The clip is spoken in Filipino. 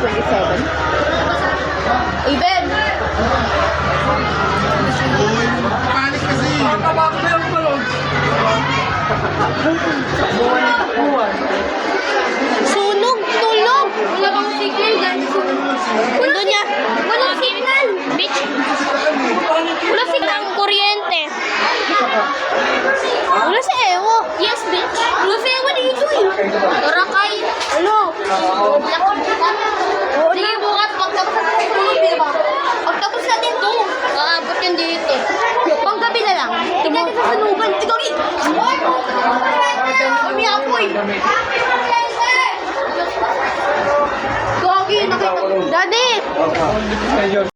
27. Even! Panik kasi. Bakit na yung tulog? Sunog! Tulog! Wala bang signal dyan? Wala niya. Walang signal! Bitch! Wala signal ang kuryente. Wala si Ewo. Yes, bitch. Wala si Ewo dito eh. Tara kay. Ano? Sige, bukas. Pagtapos natin tulog, di ba? Pagtapos natin ito, aabot yan dito. Panggabi na lang. Tignan dito sa nuban. Tignan dito. Kami ako eh. Gagi, nakita. Daddy!